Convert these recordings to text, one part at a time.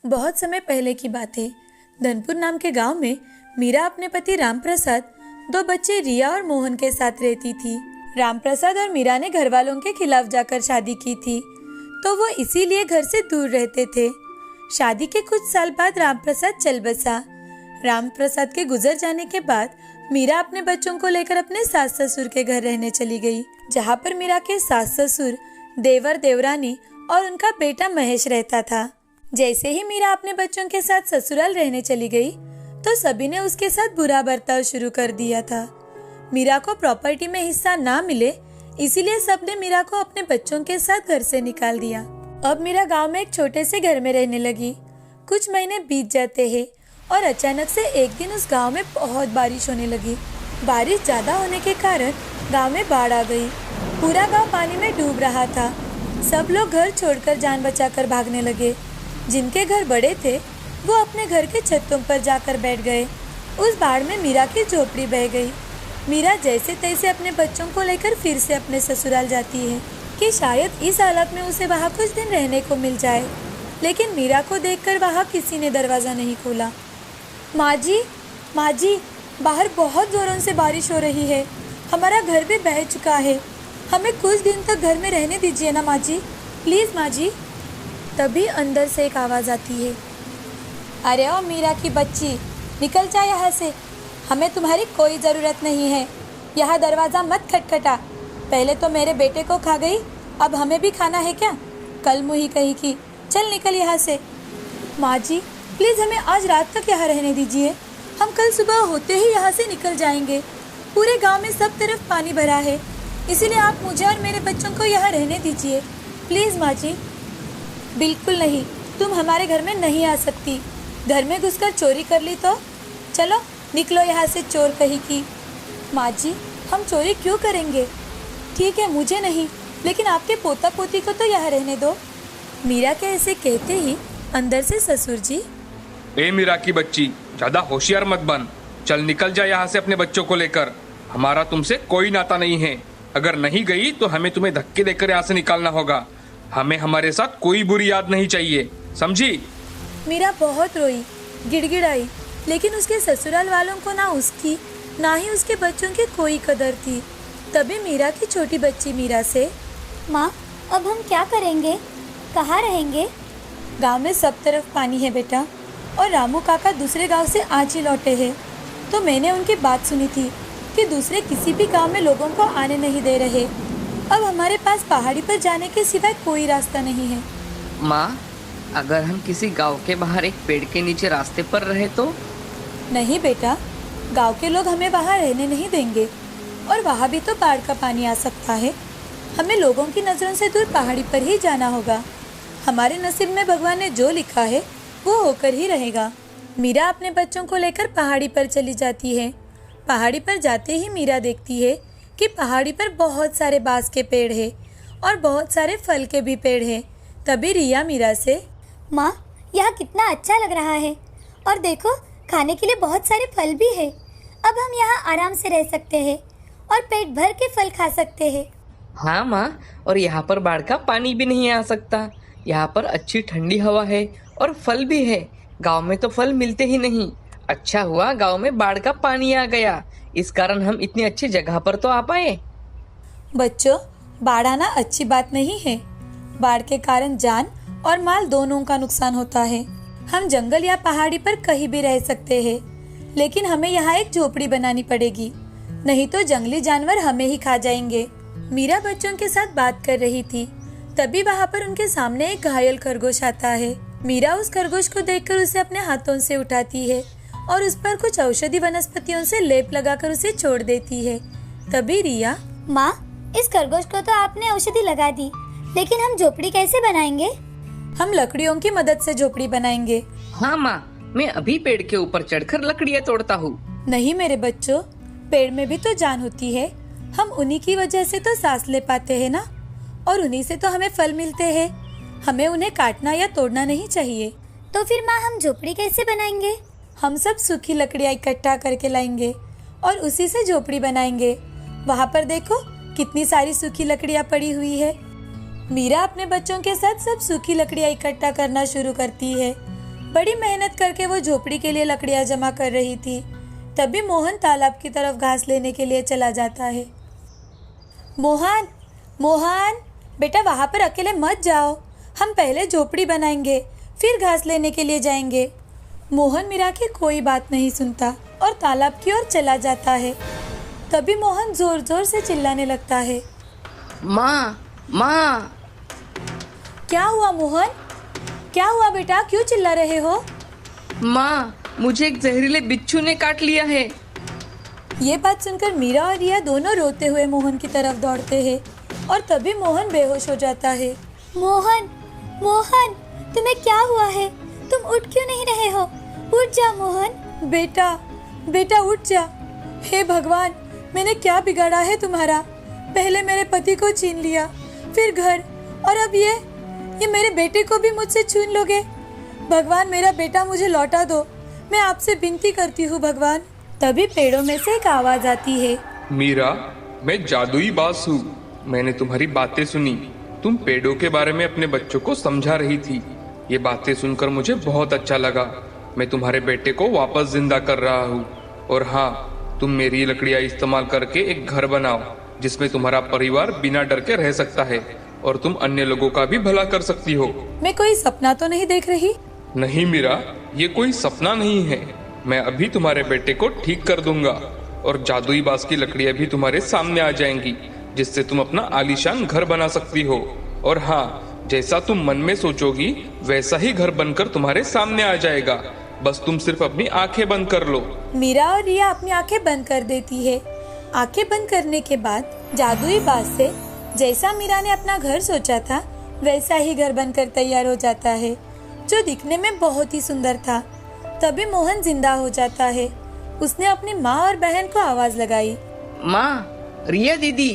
बहुत समय पहले की बात है। धनपुर नाम के गांव में मीरा अपने पति रामप्रसाद, दो बच्चे रिया और मोहन के साथ रहती थी। रामप्रसाद और मीरा ने घर वालों के खिलाफ जाकर शादी की थी, तो वो इसीलिए घर से दूर रहते थे। शादी के कुछ साल बाद रामप्रसाद चल बसा। रामप्रसाद के गुजर जाने के बाद मीरा अपने बच्चों को लेकर अपने सास ससुर के घर रहने चली गई, जहाँ पर मीरा के सास ससुर, देवर देवरानी और उनका बेटा महेश रहता था। जैसे ही मीरा अपने बच्चों के साथ ससुराल रहने चली गई, तो सभी ने उसके साथ बुरा बर्ताव शुरू कर दिया था। मीरा को प्रॉपर्टी में हिस्सा ना मिले, इसीलिए सबने मीरा को अपने बच्चों के साथ घर से निकाल दिया। अब मीरा गांव में एक छोटे से घर में रहने लगी। कुछ महीने बीत जाते हैं और अचानक से एक दिन उस गांव में बहुत बारिश होने लगी। बारिश ज्यादा होने के कारण गांव में बाढ़ आ गई। पूरा गांव पानी में डूब रहा था। सब लोग घर छोड़कर जान बचाकर भागने लगे। जिनके घर बड़े थे वो अपने घर के छतों पर जाकर बैठ गए। उस बाढ़ में मीरा की झोपड़ी बह गई। मीरा जैसे तैसे अपने बच्चों को लेकर फिर से अपने ससुराल जाती है कि शायद इस हालत में उसे वहाँ कुछ दिन रहने को मिल जाए, लेकिन मीरा को देखकर वहाँ किसी ने दरवाज़ा नहीं खोला। माँ जी, बाहर बहुत जोरों से बारिश हो रही है। हमारा घर भी बह चुका है। हमें कुछ दिन तक घर में रहने दीजिए ना माँ जी, प्लीज़ माँ जी। तभी अंदर से एक आवाज़ आती है, अरे ओ मीरा की बच्ची, निकल जा यहाँ से। हमें तुम्हारी कोई ज़रूरत नहीं है। यहाँ दरवाज़ा मत खटखटा। पहले तो मेरे बेटे को खा गई, अब हमें भी खाना है क्या? कल मुही कही की, चल निकल यहाँ से। माँ जी प्लीज़ हमें आज रात तक यहाँ रहने दीजिए। हम कल सुबह होते ही यहाँ से निकल जाएंगे। पूरे गांव में सब तरफ पानी भरा है, इसीलिए आप मुझे और मेरे बच्चों को यहाँ रहने दीजिए, प्लीज़ माँ जी। बिल्कुल नहीं, तुम हमारे घर में नहीं आ सकती। घर में घुसकर चोरी कर ली तो? चलो निकलो यहाँ से, चोर कही की। माँ जी हम चोरी क्यों करेंगे? ठीक है मुझे नहीं, लेकिन आपके पोता पोती को तो यहाँ रहने दो। मीरा के ऐसे कहते ही अंदर से ससुर जी, ए मीरा की बच्ची, ज्यादा होशियार मत बन। चल निकल जा यहाँ से अपने बच्चों को लेकर। हमारा तुमसे कोई नाता नहीं है। अगर नहीं गई तो हमें तुम्हें धक्के देकर यहाँ से निकालना होगा। हमें हमारे साथ कोई बुरी याद नहीं चाहिए, समझी? मीरा बहुत रोई, गिड़गिड़ाई, लेकिन उसके ससुराल वालों को ना उसकी ना ही उसके बच्चों की कोई कदर थी। तभी मीरा की छोटी बच्ची मीरा से, माँ अब हम क्या करेंगे, कहाँ रहेंगे? गांव में सब तरफ पानी है बेटा, और रामू काका दूसरे गांव से आज ही लौटे हैं। तो मैंने उनकी बात सुनी थी कि दूसरे किसी भी गांव में लोगों को आने नहीं दे रहे। अब हमारे पास पहाड़ी पर जाने के सिवाय कोई रास्ता नहीं है। माँ अगर हम किसी गांव के बाहर एक पेड़ के नीचे रास्ते पर रहे तो? नहीं बेटा, गांव के लोग हमें वहाँ रहने नहीं देंगे, और वहाँ भी तो बाढ़ का पानी आ सकता है। हमें लोगों की नज़रों से दूर पहाड़ी पर ही जाना होगा। हमारे नसीब में भगवान ने जो लिखा है वो होकर ही रहेगा। मीरा अपने बच्चों को लेकर पहाड़ी पर चली जाती है। पहाड़ी पर जाते ही मीरा देखती है कि पहाड़ी पर बहुत सारे बांस के पेड़ हैं और बहुत सारे फल के भी पेड़ हैं। तभी रिया मीरा से, माँ यहाँ कितना अच्छा लग रहा है, और देखो खाने के लिए बहुत सारे फल भी है। अब हम यहाँ आराम से रह सकते हैं और पेट भर के फल खा सकते हैं। हाँ माँ, और यहाँ पर बाढ़ का पानी भी नहीं आ सकता। यहाँ पर अच्छी ठंडी हवा है और फल भी है। गांव में तो फल मिलते ही नहीं। अच्छा हुआ गांव में बाढ़ का पानी आ गया, इस कारण हम इतनी अच्छी जगह पर तो आ पाए। बच्चों, बाढ़ आना अच्छी बात नहीं है। बाढ़ के कारण जान और माल दोनों का नुकसान होता है। हम जंगल या पहाड़ी पर कहीं भी रह सकते हैं, लेकिन हमें यहाँ एक झोपड़ी बनानी पड़ेगी, नहीं तो जंगली जानवर हमें ही खा जाएंगे। मीरा बच्चों के साथ बात कर रही थी, तभी वहाँ पर उनके सामने एक घायल खरगोश आता है। मीरा उस खरगोश को देखकर उसे अपने हाथों से उठाती है और उस पर कुछ औषधि वनस्पतियों से लेप लगाकर उसे छोड़ देती है। तभी रिया, माँ इस खरगोश को तो आपने औषधि लगा दी, लेकिन हम झोपड़ी कैसे बनाएंगे? हम लकड़ियों की मदद से झोपड़ी बनाएंगे। हाँ माँ, मैं अभी पेड़ के ऊपर चढ़कर लकड़ियाँ तोड़ता हूँ। नहीं मेरे बच्चों, पेड़ में भी तो जान होती है। हम उन्हीं की वजह से तो सांस ले पाते हैं ना, और उन्हीं से तो हमें फल मिलते हैं। हमें उन्हें काटना या तोड़ना नहीं चाहिए। तो फिर माँ हम झोपड़ी कैसे बनाएंगे? हम सब सूखी लकड़ियाँ इकट्ठा करके लाएंगे और उसी से झोपड़ी बनाएंगे। वहाँ पर देखो कितनी सारी सूखी लकड़ियाँ पड़ी हुई है। मीरा अपने बच्चों के साथ सब सूखी लकड़ियाँ इकट्ठा करना शुरू करती है। बड़ी मेहनत करके वो झोपड़ी के लिए लकड़ियां जमा कर रही थी। तभी मोहन तालाब की तरफ घास लेने के लिए चला जाता है। मोहन, मोहन, बेटा वहाँ पर अकेले मत जाओ, हम पहले झोपड़ी बनाएंगे, फिर घास लेने के लिए जाएंगे। मोहन मीरा की कोई बात नहीं सुनता और तालाब की ओर चला जाता है। तभी मोहन जोर जोर से चिल्लाने लगता है, माँ, माँ। क्या हुआ मोहन? क्या हुआ बेटा, क्यों चिल्ला रहे हो? माँ, मुझे एक जहरीले बिच्छू ने काट लिया है। ये बात सुनकर मीरा और रिया दोनों रोते हुए मोहन की तरफ दौड़ते हैं और तभी मोहन बेहोश हो जाता है। मोहन, मोहन, तुम्हें क्या हुआ है? तुम उठ क्यों नहीं रहे हो? उठ जा मोहन। बेटा, बेटा उठ जा। हे भगवान, मैंने क्या बिगाड़ा है तुम्हारा? पहले मेरे पति को छीन लिया, फिर घर, और अब ये मेरे बेटे को भी मुझसे छीन लोगे? भगवान, मेरा बेटा मुझे लौटा दो, मैं आपसे विनती करती हूँ भगवान। तभी पेड़ों में से एक आवाज आती है, मीरा, मैं जादुई बास हूँ। मैंने तुम्हारी बातें सुनी। तुम पेड़ों के बारे में अपने बच्चों को समझा रही थी। ये बातें सुनकर मुझे बहुत अच्छा लगा। मैं तुम्हारे बेटे को वापस जिंदा कर रहा हूँ। और हाँ, तुम मेरी लकड़ियाँ इस्तेमाल करके एक घर बनाओ जिसमें तुम्हारा परिवार बिना डर के रह सकता है और तुम अन्य लोगों का भी भला कर सकती हो। मैं कोई सपना तो नहीं देख रही? नहीं मीरा, ये कोई सपना नहीं है। मैं अभी तुम्हारे बेटे को ठीक कर दूंगा और जादुई बांस की लकड़ियाँ भी तुम्हारे सामने आ जाएंगी, जिससे तुम अपना आलीशान घर बना सकती हो। और हाँ, जैसा तुम मन में सोचोगी वैसा ही घर बनकर तुम्हारे सामने आ जाएगा। बस तुम सिर्फ अपनी आंखें बंद कर लो। मीरा और रिया अपनी आंखें बंद कर देती है। आंखें बंद करने के बाद जादुई बांस से जैसा मीरा ने अपना घर सोचा था वैसा ही घर बनकर तैयार हो जाता है, जो दिखने में बहुत ही सुंदर था। तभी मोहन जिंदा हो जाता है। उसने अपनी माँ और बहन को आवाज लगाई, माँ, रिया दीदी।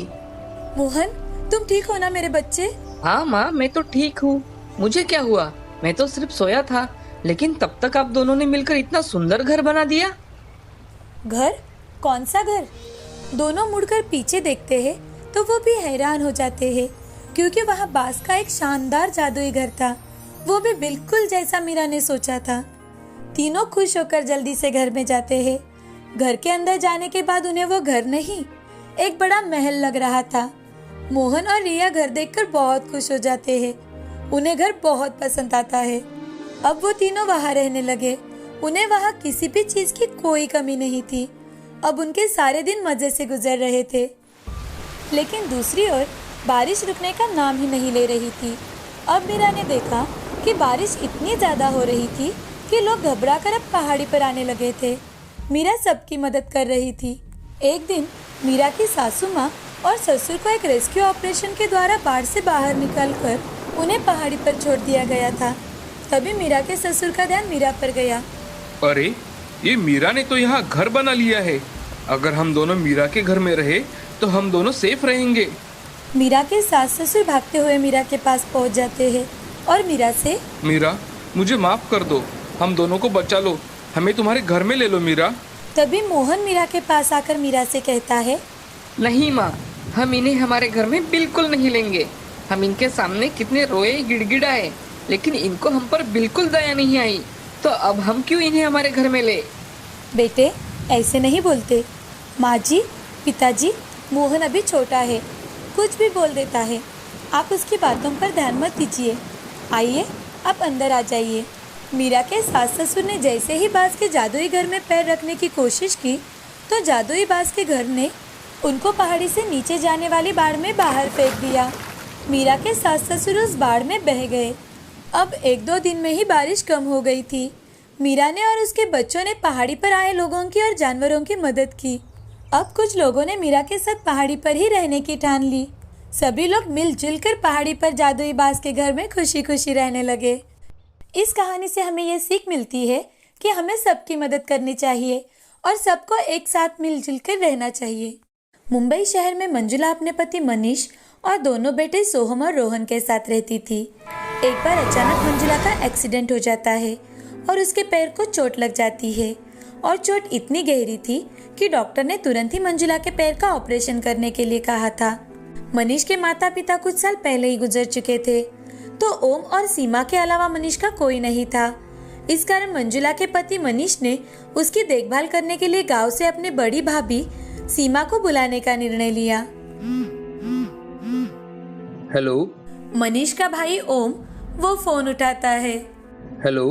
मोहन, तुम ठीक हो ना मेरे बच्चे? हाँ माँ, मैं तो ठीक हूँ। मुझे क्या हुआ? मैं तो सिर्फ सोया था, लेकिन तब तक आप दोनों ने मिलकर इतना सुंदर घर बना दिया। घर? कौन सा घर? दोनों मुड़कर पीछे देखते हैं तो वो भी हैरान हो जाते हैं, क्योंकि वहाँ बांस का एक शानदार जादुई घर था, वो भी बिल्कुल जैसा मीरा ने सोचा था। तीनों खुश होकर जल्दी से घर में जाते हैं। घर के अंदर जाने के बाद उन्हें वो घर नहीं, एक बड़ा महल लग रहा था। मोहन और रिया घर देखकर बहुत खुश हो जाते हैं। उन्हें घर बहुत पसंद आता है। अब वो तीनों वहाँ रहने लगे। उन्हें वहाँ किसी भी चीज की कोई कमी नहीं थी। अब उनके सारे दिन मजे से गुजर रहे थे। लेकिन दूसरी ओर बारिश रुकने का नाम ही नहीं ले रही थी। अब मीरा ने देखा कि बारिश इतनी ज्यादा हो रही थी कि लोग घबराकर अब पहाड़ी पर आने लगे थे। मीरा सबकी मदद कर रही थी। एक दिन मीरा की सासू माँ और ससुर को एक रेस्क्यू ऑपरेशन के द्वारा बाढ़ से बाहर निकालकर उन्हें पहाड़ी पर छोड़ दिया गया था। तभी मीरा के ससुर का ध्यान मीरा पर गया। अरे, ये मीरा ने तो यहाँ घर बना लिया है। अगर हम दोनों मीरा के घर में रहे तो हम दोनों सेफ रहेंगे। मीरा के सास ससुर भागते हुए मीरा के पास पहुँच जाते हैं और मीरा से, मीरा, मुझे माफ कर दो, हम दोनों को बचा लो, हमें तुम्हारे घर में ले लो मीरा। तभी मोहन मीरा के पास आकर मीरा से कहता है, नहीं माँ, हम इन्हें हमारे घर में बिल्कुल नहीं लेंगे। हम इनके सामने कितने रोए गिड़गिड़ाए, लेकिन इनको हम पर बिल्कुल दया नहीं आई, तो अब हम क्यों इन्हें हमारे घर में ले? बेटे, ऐसे नहीं बोलते। माँ जी, पिताजी, मोहन अभी छोटा है, कुछ भी बोल देता है, आप उसकी बातों पर ध्यान मत दीजिए। आइए, आप अंदर आ जाइए। मीरा के सास ससुर ने जैसे ही बांस के जादुई घर में पैर रखने की कोशिश की तो जादुई बांस के घर ने उनको पहाड़ी से नीचे जाने वाली बाढ़ में बाहर फेंक दिया। मीरा के सास ससुर उस बाढ़ में बह गए। अब 1-2 दिन में ही बारिश कम हो गई थी। मीरा ने और उसके बच्चों ने पहाड़ी पर आए लोगों की और जानवरों की मदद की। अब कुछ लोगों ने मीरा के साथ पहाड़ी पर ही रहने की ठान ली। सभी लोग मिलजुल कर पहाड़ी पर जादुई बांस के घर में खुशी खुशी रहने लगे। इस कहानी से हमें ये सीख मिलती है कि हमें सबकी मदद करनी चाहिए और सबको एक साथ मिलजुल कर रहना चाहिए। मुंबई शहर में मंजुला अपने पति मनीष और दोनों बेटे सोहम और रोहन के साथ रहती थी। एक बार अचानक मंजुला का एक्सीडेंट हो जाता है और उसके पैर को चोट लग जाती है और चोट इतनी गहरी थी कि डॉक्टर ने तुरंत ही मंजुला के पैर का ऑपरेशन करने के लिए कहा था। मनीष के माता पिता कुछ साल पहले ही गुजर चुके थे, तो ओम और सीमा के अलावा मनीष का कोई नहीं था। इस कारण मंजुला के पति मनीष ने उसकी देखभाल करने के लिए गांव से अपने बड़ी भाभी सीमा को बुलाने का निर्णय लिया। हेलो। मनीष का भाई ओम वो फोन उठाता है। हेलो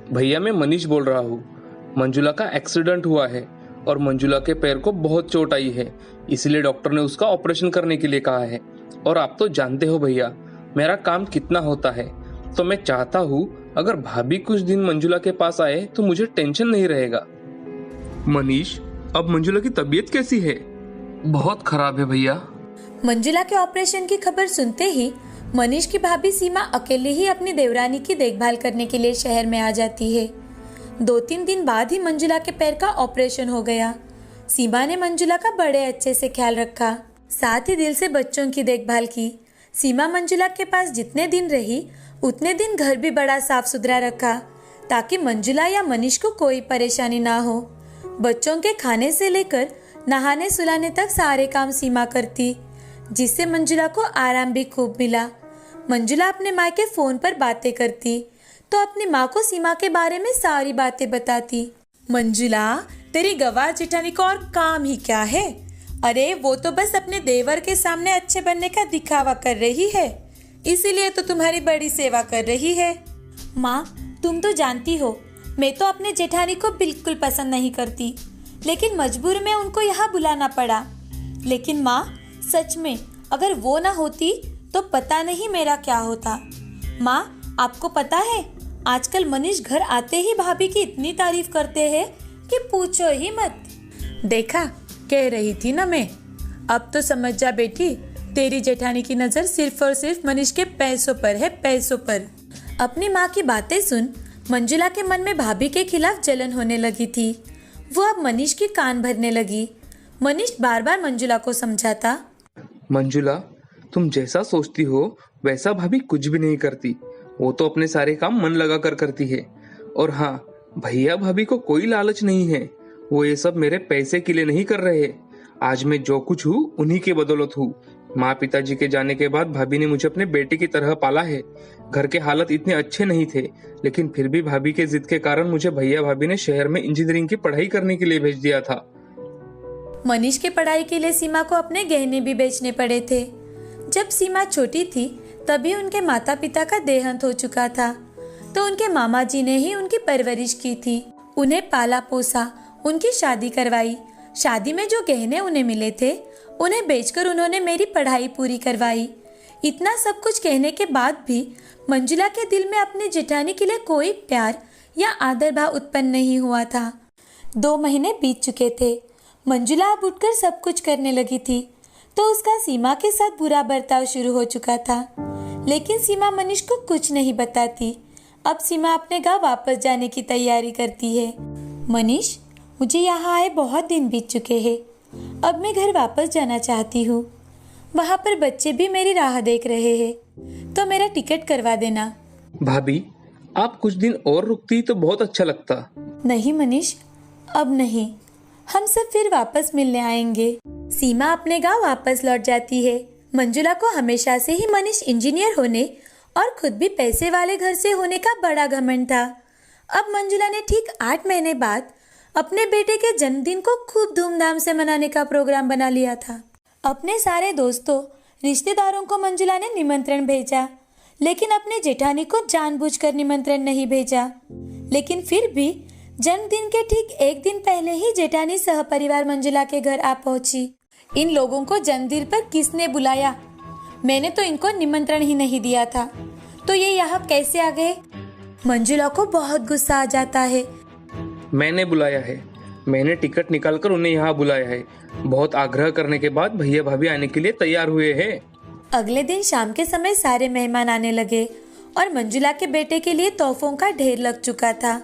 भैया, मैं मनीष बोल रहा हूँ। मंजुला का एक्सीडेंट हुआ है और मंजुला के पैर को बहुत चोट आई है, इसलिए डॉक्टर ने उसका ऑपरेशन करने के लिए कहा है। और आप तो जानते हो भैया मेरा काम कितना होता है, तो मैं चाहता हूँ अगर भाभी कुछ दिन मंजुला के पास आए तो मुझे टेंशन नहीं रहेगा। मनीष, अब मंजुला की तबीयत कैसी है? बहुत खराब है भैया। मंजुला के ऑपरेशन की खबर सुनते ही मनीष की भाभी सीमा अकेले ही अपनी देवरानी की देखभाल करने के लिए शहर में आ जाती है। 2-3 दिन बाद ही मंजुला के पैर का ऑपरेशन हो गया। सीमा ने मंजुला का बड़े अच्छे से ख्याल रखा, साथ ही दिल से बच्चों की देखभाल की। सीमा मंजुला के पास जितने दिन रही उतने दिन घर भी बड़ा साफ सुथरा रखा ताकि मंजुला या मनीष को कोई परेशानी ना हो। बच्चों के खाने से लेकर नहाने सुलाने तक सारे काम सीमा करती, जिससे मंजुला को आराम भी खूब मिला। मंजुला अपने माँ के फोन पर बातें करती तो अपनी माँ को सीमा के बारे में सारी बातें बताती। मंजुला, तेरी गवार जेठानी को और काम ही क्या है? अरे वो तो बस अपने देवर के सामने अच्छे बनने का दिखावा कर रही है, इसीलिए तो तुम्हारी बड़ी सेवा कर रही है। माँ, तुम तो जानती हो मैं तो अपने जेठानी को बिल्कुल पसंद नहीं करती, लेकिन मजबूर में उनको यहाँ बुलाना पड़ा। लेकिन माँ, सच में अगर वो ना होती तो पता नहीं मेरा क्या होता। माँ, आपको पता है आजकल मनीष घर आते ही भाभी की इतनी तारीफ करते हैं कि पूछो ही मत। देखा, कह रही थी ना मैं। अब तो समझ जा बेटी, तेरी जेठानी की नजर सिर्फ और सिर्फ मनीष के पैसों पर है, पैसों पर। अपनी माँ की बातें सुन मंजुला के मन में भाभी के खिलाफ जलन होने लगी थी। वो अब मनीष की कान भरने लगी। मनीष बार बार मंजुला को समझाता, मंजुला, तुम जैसा सोचती हो वैसा भाभी कुछ भी नहीं करती। वो तो अपने सारे काम मन लगा कर करती है। और हाँ, भैया भाभी को कोई लालच नहीं है। वो ये सब मेरे पैसे के लिए नहीं कर रहे। आज मैं जो कुछ हूँ उन्हीं के बदौलत हूँ। माँ पिताजी के जाने के बाद भाभी ने मुझे अपने बेटे की तरह पाला है। घर के हालत इतने अच्छे नहीं थे, लेकिन फिर भी भाभी के जिद के कारण मुझे भैया भाभी ने शहर में इंजीनियरिंग की पढ़ाई करने के लिए भेज दिया था। मनीष की पढ़ाई के लिए सीमा को अपने गहने भी बेचने पड़े थे। जब सीमा छोटी थी तभी उनके माता पिता का देहांत हो चुका था, तो उनके मामा जी ने ही उनकी परवरिश की थी, उन्हें पाला पोसा, उनकी शादी करवाई। शादी में जो गहने उन्हें मिले थे उन्हें बेचकर उन्होंने मेरी पढ़ाई पूरी करवाई। इतना सब कुछ कहने के बाद भी मंजुला के दिल में अपनी जेठानी के लिए कोई प्यार या आदर भाव उत्पन्न नहीं हुआ था। 2 महीने बीत चुके थे। मंजुला अब उठकर सब कुछ करने लगी थी, तो उसका सीमा के साथ बुरा बर्ताव शुरू हो चुका था। लेकिन सीमा मनीष को कुछ नहीं बताती। अब सीमा अपने गांव वापस जाने की तैयारी करती है। मनीष, मुझे यहाँ आए बहुत दिन बीत चुके हैं। अब मैं घर वापस जाना चाहती हूँ। वहाँ पर बच्चे भी मेरी राह देख रहे हैं, तो मेरा टिकट करवा देना। भाभी, आप कुछ दिन और रुकती तो बहुत अच्छा लगता। नहीं मनीष, अब नहीं। हम सब फिर वापस मिलने आएंगे। सीमा अपने गांव वापस लौट जाती है। मंजुला को हमेशा से ही मनीष इंजीनियर होने और खुद भी पैसे वाले घर से होने का बड़ा घमंड था। अब मंजुला ने ठीक 8 महीने बाद अपने बेटे के जन्मदिन को खूब धूमधाम से मनाने का प्रोग्राम बना लिया था। अपने सारे दोस्तों, रिश्तेदारों को मंजुला ने निमंत्रण भेजा, लेकिन अपने जेठानी को जानबूझकर निमंत्रण नहीं भेजा। लेकिन फिर भी जन्मदिन के ठीक 1 दिन पहले ही जेठानी सहपरिवार मंजुला के घर आ पहुंची। इन लोगों को जन्मदिन पर किसने बुलाया? मैंने तो इनको निमंत्रण ही नहीं दिया था, तो ये यहाँ कैसे आ गए? मंजुला को बहुत गुस्सा आ जाता है। मैंने बुलाया है, मैंने टिकट निकालकर उन्हें यहाँ बुलाया है। बहुत आग्रह करने के बाद भैया भाभी आने के लिए तैयार हुए हैं। अगले दिन शाम के समय सारे मेहमान आने लगे और मंजुला के बेटे के लिए तोहफों का ढेर लग चुका था।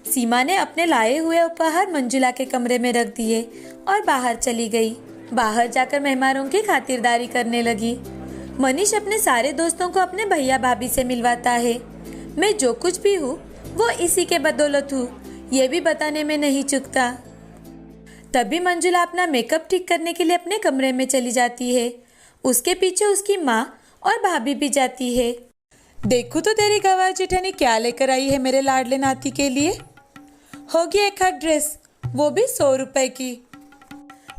सीमा ने अपने लाए हुए उपहार मंजुला के कमरे में रख दिए और बाहर चली गई। बाहर जाकर मेहमानों की खातिरदारी करने लगी। मनीष अपने सारे दोस्तों को अपने भैया भाभी से मिलवाता है। मैं जो कुछ भी हूँ वो इसी के बदौलत हूँ, ये भी बताने में नहीं चूकता। तभी मंजुला अपना मेकअप ठीक करने के लिए अपने कमरे में चली जाती है। उसके पीछे उसकी माँ और भाभी भी जाती है। देखूं तो तेरी गवार जेठानी क्या लेकर आई है मेरे लाडले नाती के लिए। होगी एक आध ड्रेस, वो भी 100 रुपए की।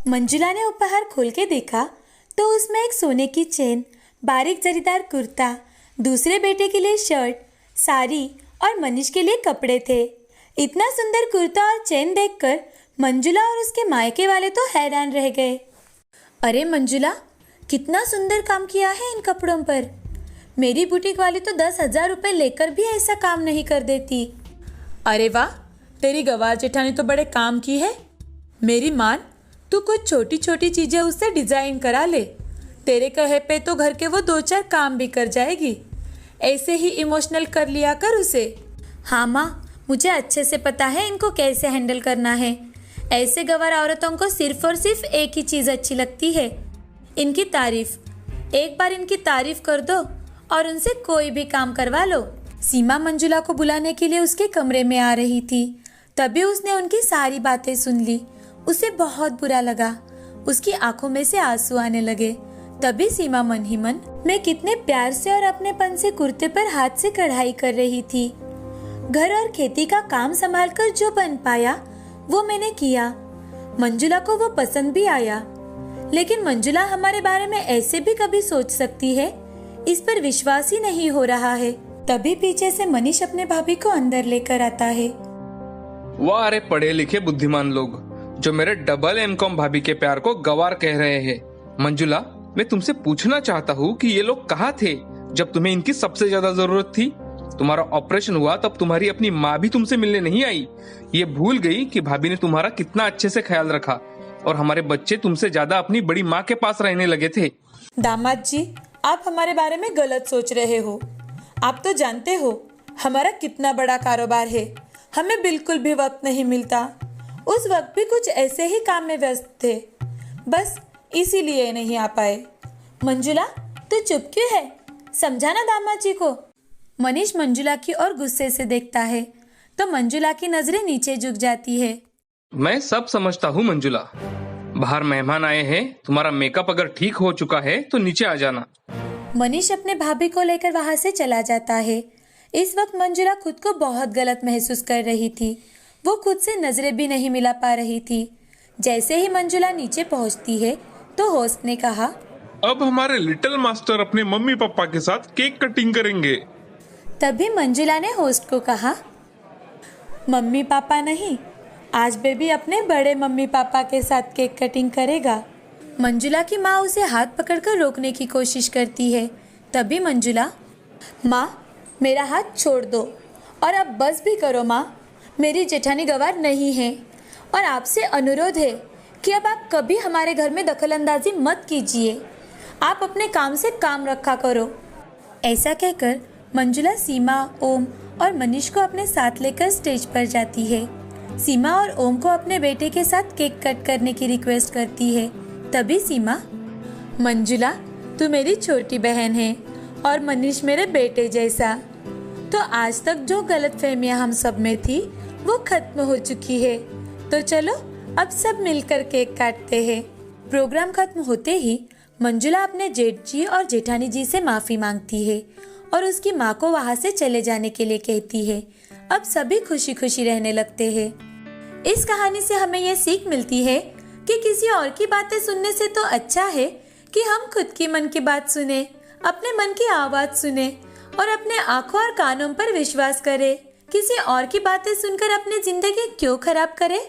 मंजुला ने उपहार खोल के देखा तो उसमें एक सोने की चेन, बारीक जरीदार कुर्ता, दूसरे बेटे के लिए शर्ट, साड़ी और मनीष के लिए कपड़े थे। इतना सुंदर कुर्ता और चेन देखकर मंजुला और उसके मायके वाले तो हैरान रह गए। अरे मंजुला, कितना सुंदर काम किया है इन कपड़ों पर। मेरी बुटीक वाली तो 10,000 रुपये लेकर भी ऐसा काम नहीं कर देती। अरे वाह, तेरी गवार जेठानी तो बड़े काम की है। मेरी मान, तू कुछ छोटी छोटी चीजें उससे डिजाइन करा ले। तेरे कहे पे तो घर के वो 2-4 काम भी कर जाएगी। ऐसे ही इमोशनल कर लिया कर उसे। हाँ माँ, मुझे अच्छे से पता है इनको कैसे हैंडल करना है। ऐसे गवार औरतों को सिर्फ और सिर्फ एक ही चीज़ अच्छी लगती है, इनकी तारीफ। एक बार इनकी तारीफ कर दो और उनसे कोई भी काम करवा लो। सीमा मंजुला को बुलाने के लिए उसके कमरे में आ रही थी, तभी उसने उनकी सारी बातें सुन ली। उसे बहुत बुरा लगा, उसकी आंखों में से आंसू आने लगे। तभी सीमा मन ही मन मैं कितने प्यार से और अपनेपन से कुर्ते पर हाथ से कढ़ाई कर रही थी। घर और खेती का काम संभालकर जो बन पाया वो मैंने किया। मंजुला को वो पसंद भी आया, लेकिन मंजुला हमारे बारे में ऐसे भी कभी सोच सकती है, इस पर विश्वास ही नहीं हो रहा है। तभी पीछे से मनीष अपने भाभी को अंदर लेकर आता है। वाह, अरे पढ़े लिखे बुद्धिमान लोग जो मेरे डबल एमकॉम भाभी के प्यार को गवार कह रहे हैं। मंजुला, मैं तुमसे पूछना चाहता हूँ कि ये लोग कहाँ थे जब तुम्हें इनकी सबसे ज्यादा जरूरत थी। तुम्हारा ऑपरेशन हुआ तब तुम्हारी अपनी माँ भी तुमसे मिलने नहीं आई। ये भूल गई कि भाभी ने तुम्हारा कितना अच्छे से ख्याल रखा और हमारे बच्चे तुमसे ज्यादा अपनी बड़ी माँ के पास रहने लगे थे। दामाद जी, आप हमारे बारे में गलत सोच रहे हो। आप तो जानते हो हमारा कितना बड़ा कारोबार है, हमें बिल्कुल भी वक्त नहीं मिलता। उस वक्त भी कुछ ऐसे ही काम में व्यस्त थे, बस इसीलिए नहीं आ पाए। मंजुला, तू चुप क्यों है? समझाना दामाद जी को। मनीष मंजुला की ओर गुस्से से देखता है तो मंजुला की नजरें नीचे झुक जाती है। मैं सब समझता हूँ मंजुला, बाहर मेहमान आए हैं, तुम्हारा मेकअप अगर ठीक हो चुका है तो नीचे आ जाना। मनीष अपने भाभी को लेकर वहां से चला जाता है। इस वक्त मंजुला खुद को बहुत गलत महसूस कर रही थी। वो खुद से नजरें भी नहीं मिला पा रही थी। जैसे ही मंजुला नीचे पहुंचती है तो होस्ट ने कहा, अब हमारे लिटिल मास्टर अपने मम्मी पापा के साथ केक कटिंग करेंगे। तभी मंजुला ने होस्ट को कहा, मम्मी पापा नहीं, आज बेबी अपने बड़े मम्मी पापा के साथ केक कटिंग करेगा। मंजुला की माँ उसे हाथ पकड़कर रोकने की कोशिश करती है। तभी मंजुला, माँ मेरा हाथ छोड़ दो और अब बस भी करो माँ, मेरी जेठानी गवार नहीं है और आपसे अनुरोध है कि अब आप कभी हमारे घर में दखलंदाजी मत कीजिए। आप अपने काम से काम रखा करो। ऐसा कहकर मंजुला सीमा, ओम और मनीष को अपने साथ लेकर स्टेज पर जाती है। सीमा और ओम को अपने बेटे के साथ केक कट करने की रिक्वेस्ट करती है। तभी सीमा, मंजुला तू मेरी छोटी बहन है और मनीष मेरे बेटे जैसा, तो आज तक जो गलतफहमियां हम सब में थी वो खत्म हो चुकी है। तो चलो अब सब मिलकर केक काटते हैं। प्रोग्राम खत्म होते ही मंजुला अपने जेठ जी और जेठानी जी से माफी मांगती है और उसकी माँ को वहाँ से चले जाने के लिए कहती है। अब सभी खुशी खुशी रहने लगते हैं। इस कहानी से हमें ये सीख मिलती है कि किसी और की बातें सुनने से तो अच्छा है कि हम खुद की मन की बात सुने, अपने मन की आवाज सुने और अपने आंखों और कानों पर विश्वास करें। किसी और की बातें सुनकर अपनी जिंदगी क्यों खराब करें?